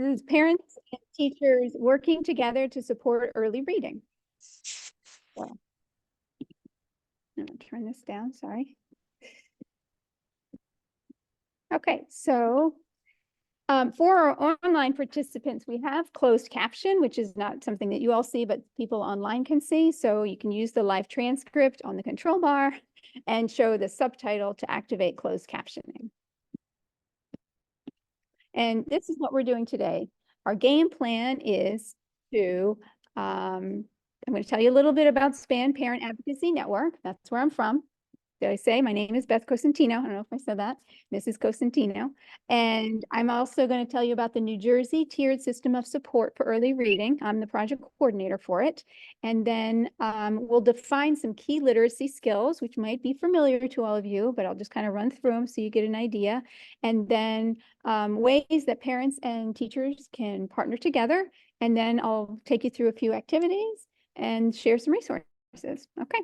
is parents and teachers working together to support early reading. So, I'm gonna turn this down, sorry. Okay, so for our online participants, we have closed caption, which is not something that you all see, but people online can see. So you can use the live transcript on the control bar and show the subtitle to activate closed captioning. And this is what we're doing today. Our game plan is to, I'm going to tell you a little bit about SPAN Parent Advocacy Network. That's where I'm from. Did I say my name is Beth Cosentino? I don't know if I said that. Mrs. Cosentino. And I'm also going to tell you about the New Jersey Tiered System of Support for Early Reading. I'm the project coordinator for it. And then we'll define some key literacy skills, which might be familiar to all of you, but I'll just kind of run through them so you get an idea. And then ways that parents and teachers can partner together. And then I'll take you through a few activities and share some resources. Okay.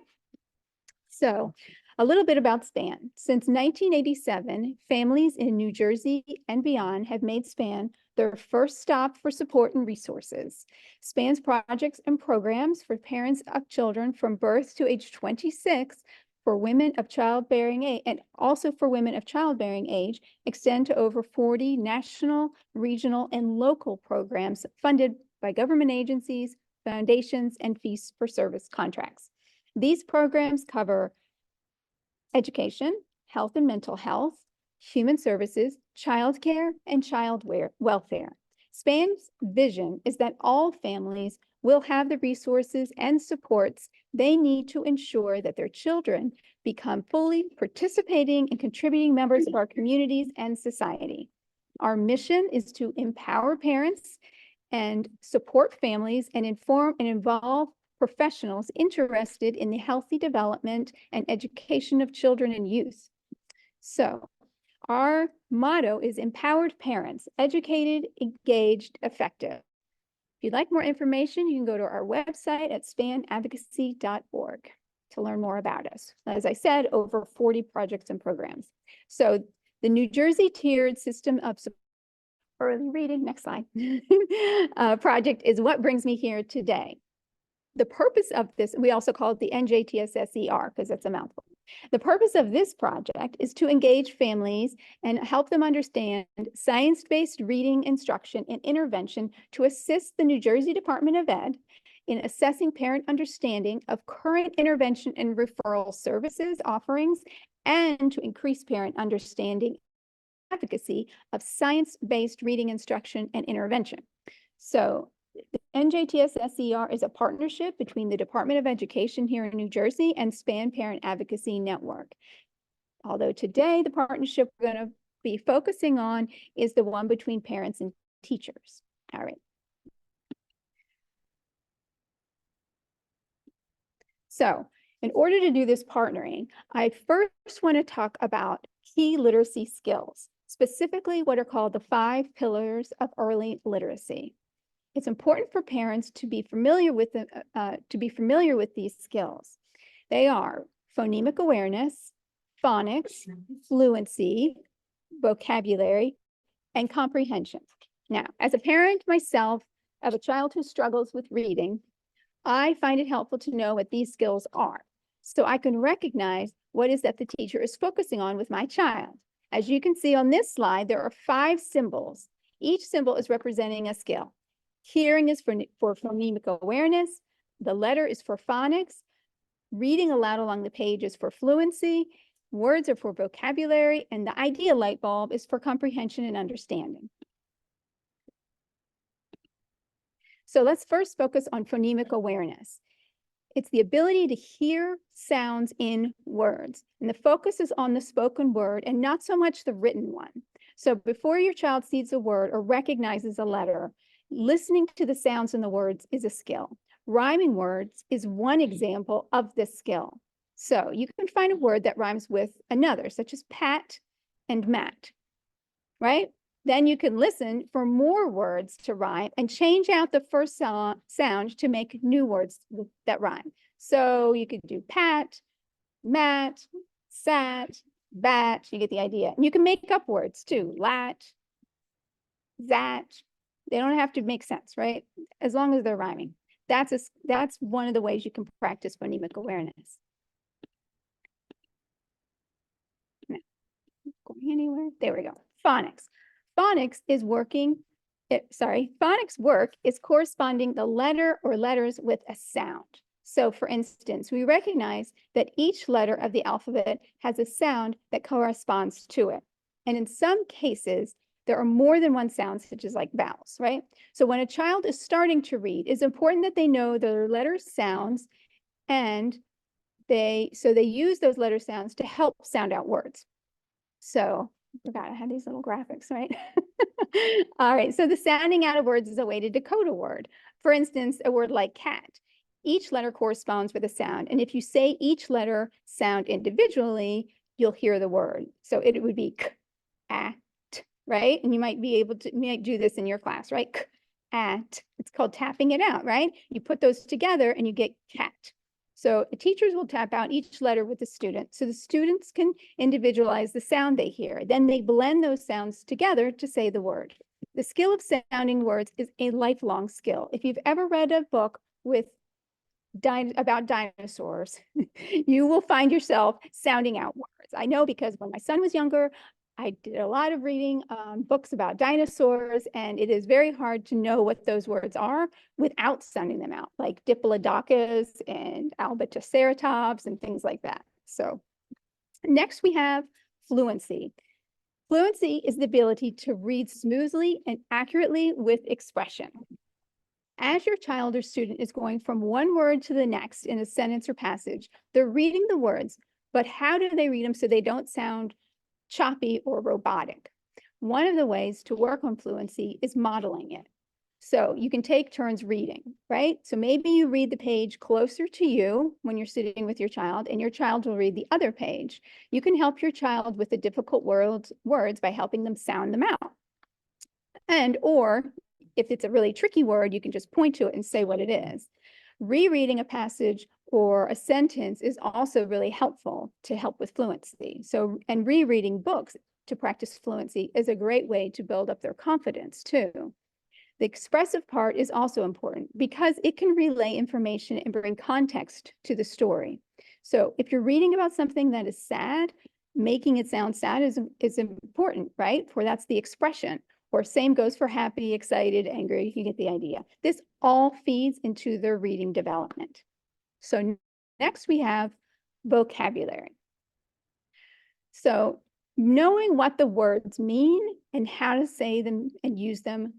So a little bit about SPAN. Since 1987, families in New Jersey and beyond have made SPAN their first stop for support and resources. SPAN's projects and programs for parents of children from birth to age 26 for women of childbearing age and also for women of childbearing age extend to over 40 national, regional, and local programs funded by government agencies, foundations, and fees for service contracts. These programs cover education, health and mental health, human services, childcare, and child welfare. SPAN's vision is that all families will have the resources and supports they need to ensure that their children become fully participating and contributing members of our communities and society. Our mission is to empower parents and support families and inform and involve professionals interested in the healthy development and education of children and youth. So our motto is empowered parents, educated, engaged, effective. If you'd like more information, you can go to our website at spanadvocacy.org to learn more about us. As I said, over 40 projects and programs. So the New Jersey Tiered System of Early Reading, next slide, project is what brings me here today. The purpose of this, we also call it the NJTSS-ER because it's a mouthful. The purpose of this project is to engage families and help them understand science-based reading instruction and intervention to assist the New Jersey Department of Ed in assessing parent understanding of current intervention and referral services offerings and to increase parent understanding and advocacy of science-based reading instruction and intervention. So the NJTSS-ER is a partnership between the Department of Education here in New Jersey and SPAN Parent Advocacy Network. Although today the partnership we're going to be focusing on is the one between parents and teachers. All right. So in order to do this partnering, I first want to talk about key literacy skills, specifically what are called the 5 pillars of early literacy. It's important for parents to be familiar with these skills. They are phonemic awareness, phonics, fluency, vocabulary, and comprehension. Now, as a parent myself of a child who struggles with reading, I find it helpful to know what these skills are, so I can recognize what is that the teacher is focusing on with my child. As you can see on this slide, there are 5 symbols. Each symbol is representing a skill. Hearing is for phonemic awareness. The letter is for phonics. Reading aloud along the page is for fluency. Words are for vocabulary. And the idea light bulb is for comprehension and understanding. So let's first focus on phonemic awareness. It's the ability to hear sounds in words. And the focus is on the spoken word and not so much the written one. So before your child sees a word or recognizes a letter, listening to the sounds in the words is a skill. Rhyming words is one example of this skill. So you can find a word that rhymes with another, such as pat and mat, right? Then you can listen for more words to rhyme and change out the first sound to make new words that rhyme. So you could do pat, mat, sat, bat, you get the idea. And you can make up words too, lat, zat, They don't have to make sense, right? As long as they're rhyming. That's one of the ways you can practice phonemic awareness. Now, going anywhere? There we go. Phonics. Phonics work is corresponding the letter or letters with a sound. So for instance, we recognize that each letter of the alphabet has a sound that corresponds to it. And in some cases, there are more than one sound, such as like vowels, right? So when a child is starting to read, it's important that they know their letter sounds, and they use those letter sounds to help sound out words. So I forgot I had these little graphics, right? All right, so the sounding out of words is a way to decode a word. For instance, a word like cat. Each letter corresponds with a sound, and if you say each letter sound individually, you'll hear the word. So it would be k, at, right? And you might do this in your class, right? K, at. It's called tapping it out, right? You put those together and you get cat. So teachers will tap out each letter with the student so the students can individualize the sound they hear. Then they blend those sounds together to say the word. The skill of sounding words is a lifelong skill. If you've ever read a book about dinosaurs, you will find yourself sounding out words. I know because when my son was younger, I did a lot of reading books about dinosaurs, and it is very hard to know what those words are without sounding them out, like Diplodocus and Albertoceratops and things like that. So next we have fluency. Fluency is the ability to read smoothly and accurately with expression. As your child or student is going from one word to the next in a sentence or passage, they're reading the words, but how do they read them so they don't sound choppy or robotic? One of the ways to work on fluency is modeling it. So you can take turns reading, right? So maybe you read the page closer to you when you're sitting with your child, and your child will read the other page. You can help your child with the difficult words by helping them sound them out. Or if it's a really tricky word, you can just point to it and say what it is. Rereading a passage or a sentence is also really helpful to help with fluency. And rereading books to practice fluency is a great way to build up their confidence too. The expressive part is also important because it can relay information and bring context to the story. So if you're reading about something that is sad, making it sound sad is important, right? For that's the expression. Or same goes for happy, excited, angry, you get the idea. This all feeds into their reading development. So next we have vocabulary. So knowing what the words mean and how to say them and use them.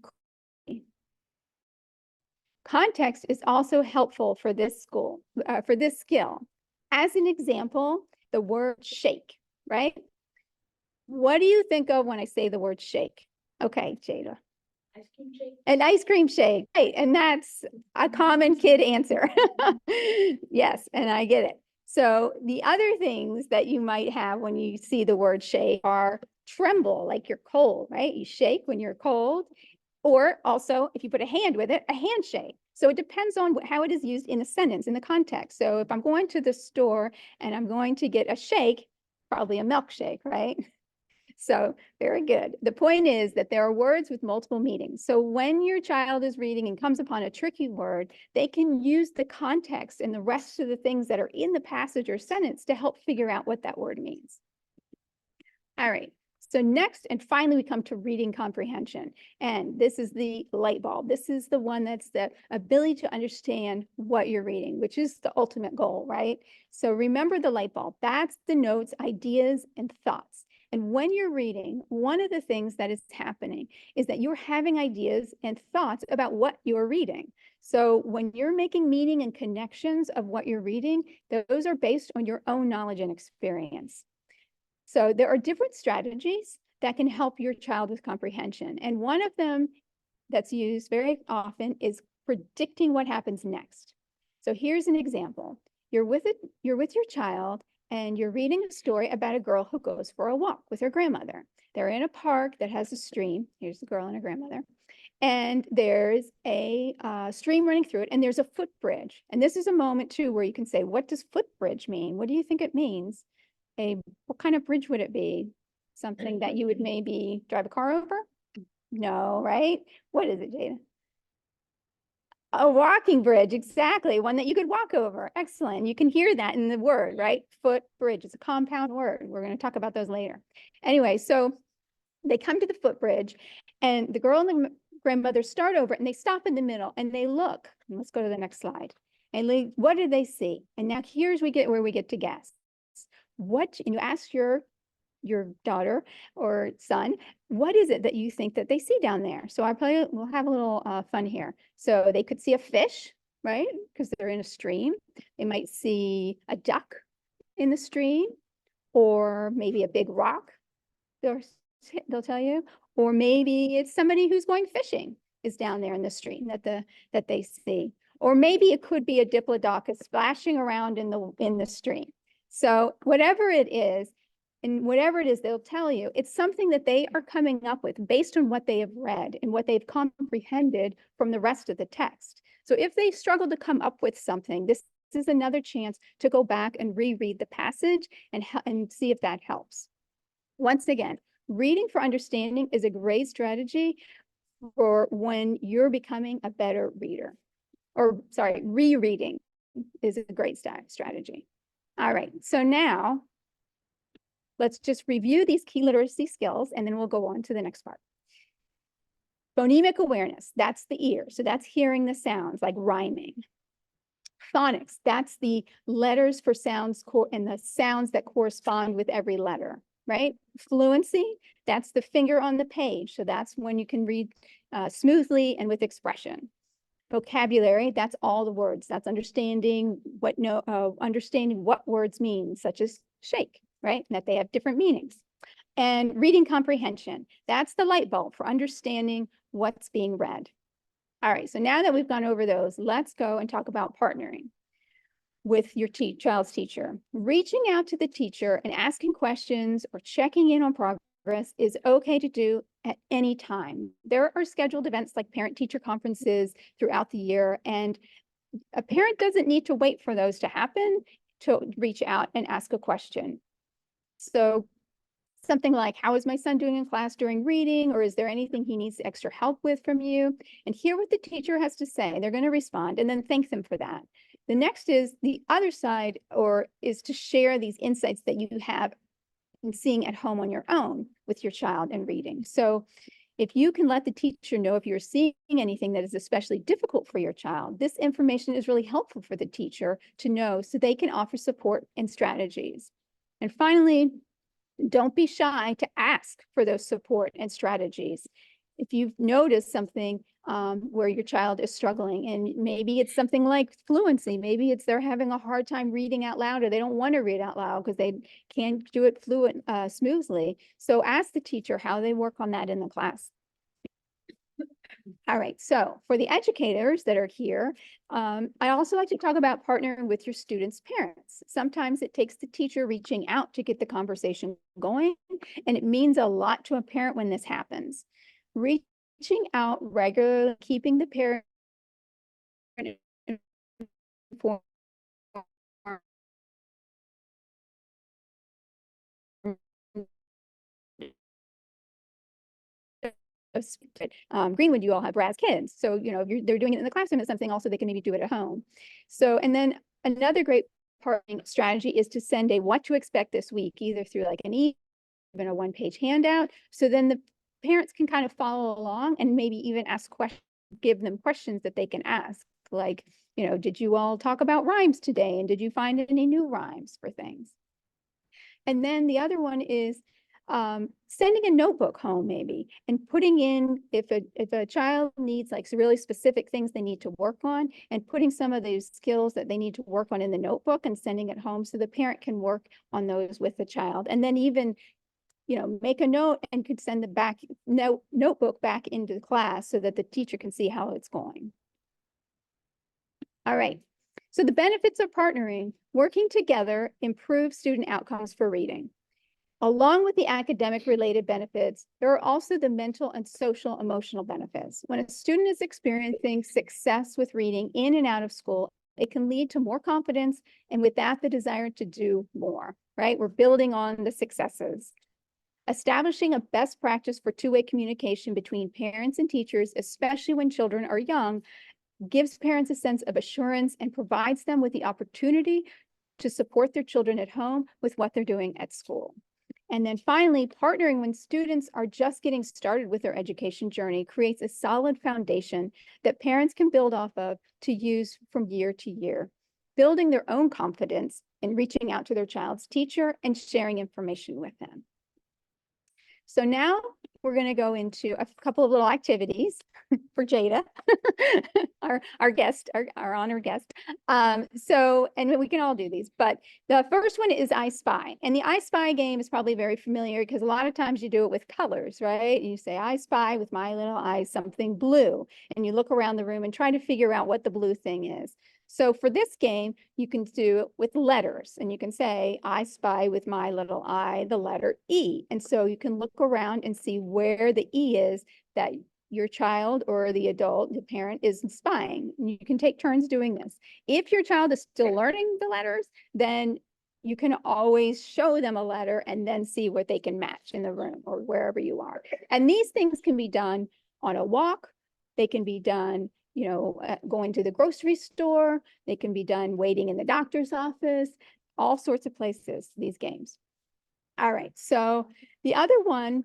Context is also helpful for this skill. As an example, the word shake, right? What do you think of when I say the word shake? Okay, Jada. Ice cream shake. An ice cream shake. Right, and that's a common kid answer. Yes, and I get it. So the other things that you might have when you see the word shake are tremble, like you're cold, right? You shake when you're cold. Or also, if you put a hand with it, a handshake. So it depends on how it is used in the sentence, in the context. So if I'm going to the store and I'm going to get a shake, probably a milkshake, right? So very good. The point is that there are words with multiple meanings. So when your child is reading and comes upon a tricky word, they can use the context and the rest of the things that are in the passage or sentence to help figure out what that word means. All right. So next and finally, we come to reading comprehension. And this is the light bulb. This is the one that's the ability to understand what you're reading, which is the ultimate goal, right? So remember the light bulb. That's the notes, ideas, and thoughts. And when you're reading, one of the things that is happening is that you're having ideas and thoughts about what you're reading. So when you're making meaning and connections of what you're reading, those are based on your own knowledge and experience. So there are different strategies that can help your child with comprehension. And one of them that's used very often is predicting what happens next. So here's an example. You're with your child and you're reading a story about a girl who goes for a walk with her grandmother. They're in a park that has a stream. Here's the girl and her grandmother. And there's a stream running through it, and there's a footbridge. And this is a moment too where you can say, what does footbridge mean? What do you think it means? What kind of bridge would it be? Something that you would maybe drive a car over? No, right? What is it, Jada? A walking bridge, exactly. One that you could walk over. Excellent. You can hear that in the word, right? Footbridge. It's a compound word. We're going to talk about those later. Anyway, so they come to the footbridge, and the girl and the grandmother start over it, and they stop in the middle and they look. Let's go to the next slide. And what do they see? And now here's where we get to guess. And you ask your daughter or son, what is it that you think that they see down there? So we'll have a little fun here. So they could see a fish, right? Because they're in a stream. They might see a duck in the stream, or maybe a big rock, they'll tell you, or maybe it's somebody who's going fishing is down there in the stream that they see. Or maybe it could be a diplodocus splashing around in the stream. So whatever it is, and whatever it is, they'll tell you it's something that they are coming up with based on what they have read and what they've comprehended from the rest of the text. So if they struggle to come up with something, this is another chance to go back and reread the passage and see if that helps. Once again, reading for understanding is a great strategy for when you're becoming a better reader. Or sorry, rereading is a great strategy. All right, so now let's just review these key literacy skills, and then we'll go on to the next part. Phonemic awareness, that's the ear. So that's hearing the sounds, like rhyming. Phonics, that's the letters for sounds and the sounds that correspond with every letter, right? Fluency, that's the finger on the page. So that's when you can read smoothly and with expression. Vocabulary, that's all the words. That's understanding what words mean, such as shake, right? And that they have different meanings. And reading comprehension, that's the light bulb for understanding what's being read. All right, so now that we've gone over those, let's go and talk about partnering with your child's teacher. Reaching out to the teacher and asking questions or checking in on progress is okay to do at any time. There are scheduled events like parent-teacher conferences throughout the year, and a parent doesn't need to wait for those to happen to reach out and ask a question. So something like, how is my son doing in class during reading? Or is there anything he needs extra help with from you? And hear what the teacher has to say. They're going to respond and then thank them for that. The next is the other side, or is to share these insights that you have in seeing at home on your own with your child and reading. So if you can let the teacher know if you're seeing anything that is especially difficult for your child, this information is really helpful for the teacher to know so they can offer support and strategies. And finally, don't be shy to ask for those support and strategies. If you've noticed something where your child is struggling, and maybe it's something like fluency, maybe it's they're having a hard time reading out loud, or they don't want to read out loud because they can't do it smoothly. So ask the teacher how they work on that in the class. All right, so for the educators that are here, I also like to talk about partnering with your students' parents. Sometimes it takes the teacher reaching out to get the conversation going, and it means a lot to a parent when this happens. Reaching out regularly, keeping the parent informed Greenwood, you all have RAS kids. So, if they're doing it in the classroom, it's something also they can maybe do it at home. So, and then another great partnering strategy is to send a what to expect this week, either through like an even a one-page handout. So then the parents can kind of follow along and maybe even ask questions, give them questions that they can ask. Like, did you all talk about rhymes today? And did you find any new rhymes for things? And then the other one is sending a notebook home maybe, and putting in, if a child needs like really specific things they need to work on, and putting some of those skills that they need to work on in the notebook and sending it home so the parent can work on those with the child. And then even, make a note and could send the notebook back into the class so that the teacher can see how it's going. All right. So the benefits of partnering: working together improves student outcomes for reading. Along with the academic related benefits, there are also the mental and social emotional benefits. When a student is experiencing success with reading in and out of school, it can lead to more confidence, and with that, the desire to do more, right? We're building on the successes. Establishing a best practice for two-way communication between parents and teachers, especially when children are young, gives parents a sense of assurance and provides them with the opportunity to support their children at home with what they're doing at school. And then finally, partnering when students are just getting started with their education journey creates a solid foundation that parents can build off of to use from year to year, building their own confidence in reaching out to their child's teacher and sharing information with them. So now we're going to go into a couple of little activities for Jada, our guest, our honored guest. And we can all do these, but the first one is I Spy. And the I Spy game is probably very familiar because a lot of times you do it with colors, right? You say, I spy with my little eyes something blue. And you look around the room and try to figure out what the blue thing is. So for this game, you can do it with letters, and you can say, I spy with my little eye the letter E. And so you can look around and see where the E is that your child or the adult, the parent, is spying. And you can take turns doing this. If your child is still learning the letters, then you can always show them a letter and then see what they can match in the room or wherever you are. And these things can be done on a walk. They can be done going to the grocery store. They can be done waiting in the doctor's office, all sorts of places, these games. All right, so the other one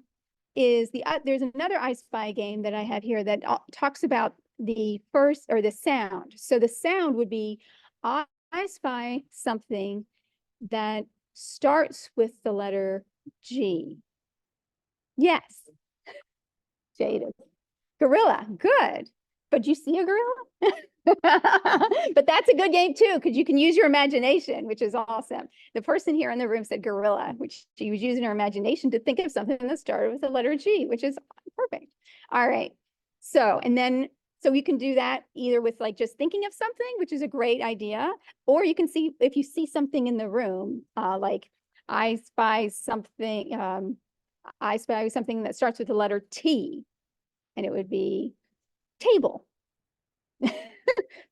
is there's another I Spy game that I have here that talks about the first or the sound. So the sound would be, I spy something that starts with the letter G. Yes, Jada. Gorilla, good. But you see a gorilla? But that's a good game too, because you can use your imagination, which is awesome. The person here in the room said gorilla, which she was using her imagination to think of something that started with the letter G, which is perfect. All right. So you can do that either with like just thinking of something, which is a great idea, or you can see if you see something in the room, like I spy something that starts with the letter T, and it would be table.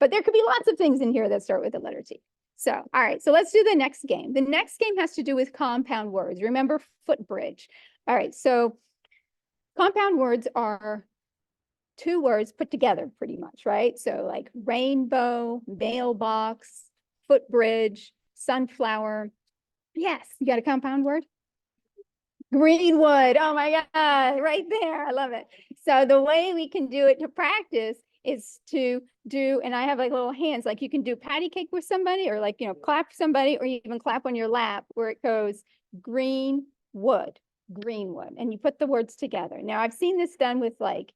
But there could be lots of things in here that start with the letter T. So, all right, so let's do the next game. The next game has to do with compound words. Remember footbridge. All right, so compound words are two words put together pretty much, right? So like rainbow, mailbox, footbridge, sunflower. Yes, you got a compound word? Greenwood. Oh my God, right there. I love it. So the way we can do it to practice is to do, and I have like little hands, like you can do patty cake with somebody or like, clap somebody, or you even clap on your lap where it goes Greenwood, Greenwood, and you put the words together. Now I've seen this done with like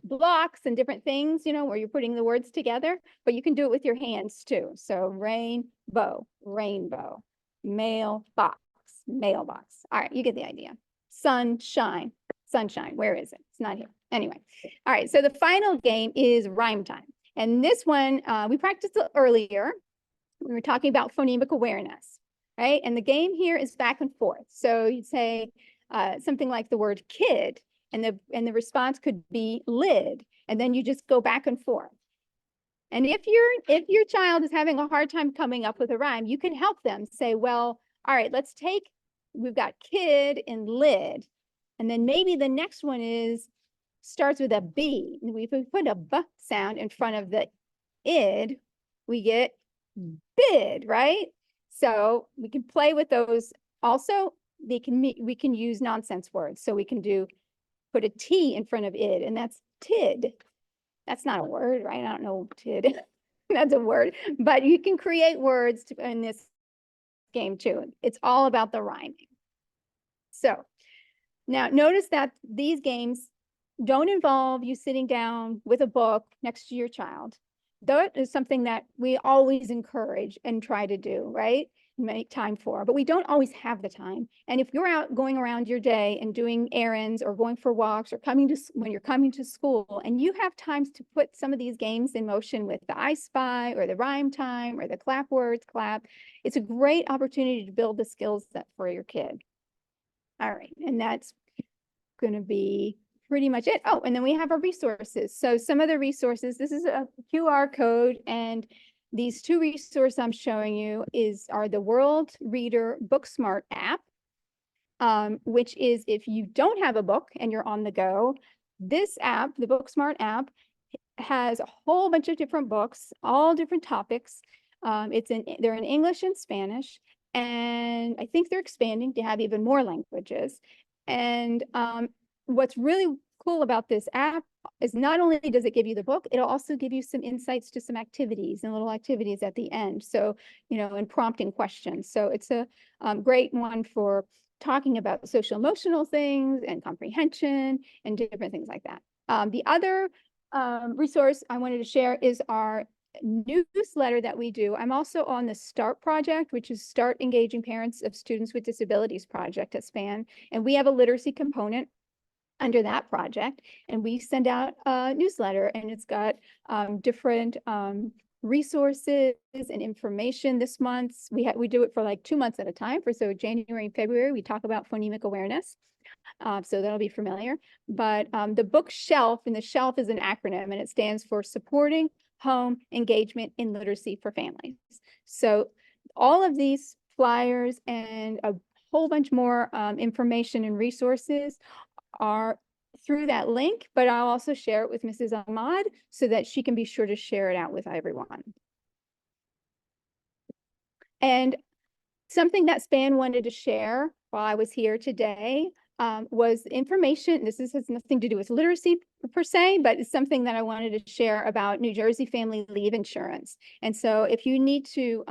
blocks and different things, where you're putting the words together, but you can do it with your hands too. So rainbow, rainbow, mailbox, mailbox. All right, you get the idea. Sunshine, sunshine. Where is it? It's not here. Anyway, all right, so the final game is rhyme time. And this one, we practiced it earlier. We were talking about phonemic awareness, right? And the game here is back and forth. So you'd say something like the word kid, and the response could be lid, and then you just go back and forth. And if your child is having a hard time coming up with a rhyme, you can help them say, well, all right, we've got kid and lid, and then maybe the next one starts with a B. And if we put a B sound in front of the id, we get bid, right? So we can play with those. Also, we can use nonsense words. So we can put a T in front of id, and that's tid. That's not a word, right? I don't know tid. That's a word, but you can create words in this game too. It's all about the rhyming. So now notice that these games don't involve you sitting down with a book next to your child. That is something that we always encourage and try to do, right? Make time for, but we don't always have the time. And if you're out going around your day and doing errands or going for walks or when you're coming to school, and you have times to put some of these games in motion with the I Spy or the rhyme time or the clap words clap, it's a great opportunity to build the skills for your kid. All right, and that's going to be pretty much it. Oh, and then we have our resources. So some of the resources, this is a QR code, and these two resources I'm showing you are the World Reader Book Smart app which is if you don't have a book and you're on the go, this app, the BookSmart app, has a whole bunch of different books, all different topics. They're in English and Spanish, and I think they're expanding to have even more languages. And what's really cool about this app is not only does it give you the book, it'll also give you some insights to some activities and little activities at the end. So, and prompting questions. So it's a great one for talking about social emotional things and comprehension and different things like that. The other resource I wanted to share is our newsletter that we do. I'm also on the START project, which is Start Engaging Parents of Students with Disabilities project at SPAN. And we have a literacy component under that project. And we send out a newsletter, and it's got different resources and information. This month, we do it for like 2 months at a time. So January and February, we talk about phonemic awareness. So that'll be familiar. But the bookshelf, and the shelf is an acronym, and it stands for Supporting Home Engagement in Literacy for Families. So all of these flyers and a whole bunch more information and resources are through that link, but I'll also share it with Mrs. Ahmad so that she can be sure to share it out with everyone. And something that SPAN wanted to share while I was here today was information. This has nothing to do with literacy per se, but it's something that I wanted to share about New Jersey Family Leave Insurance. And so if you need to,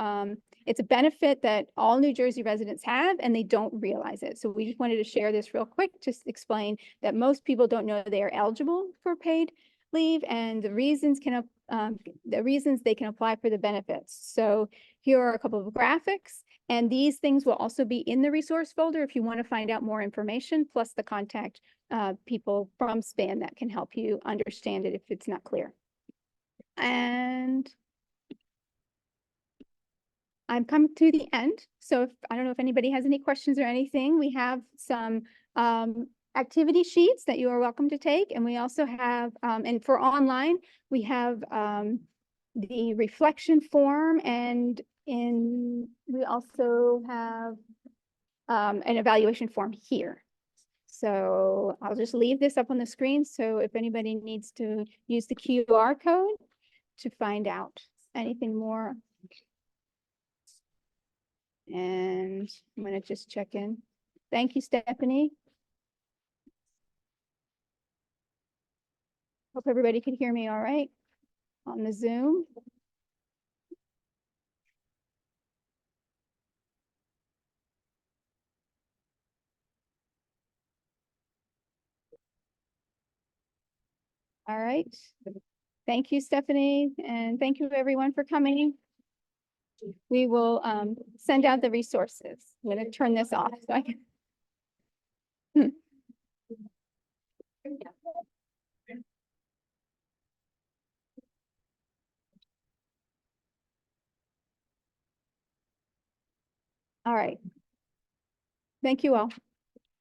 it's a benefit that all New Jersey residents have, and they don't realize it. So we just wanted to share this real quick, just explain that most people don't know they are eligible for paid leave and the reasons they can apply for the benefits. So here are a couple of graphics. And these things will also be in the resource folder if you want to find out more information, plus the contact people from SPAN that can help you understand it if it's not clear. And I'm come to the end. So I don't know if anybody has any questions or anything. We have some activity sheets that you are welcome to take. And we also have, and for online, we have the reflection form, and we also have an evaluation form here. So I'll just leave this up on the screen. So if anybody needs to use the QR code to find out anything more. And I'm going to just check in. Thank you, Stephanie. Hope everybody could hear me all right on the Zoom. All right. Thank you, Stephanie. And thank you everyone for coming. We will send out the resources. I'm going to turn this off so I can. All right. Thank you all.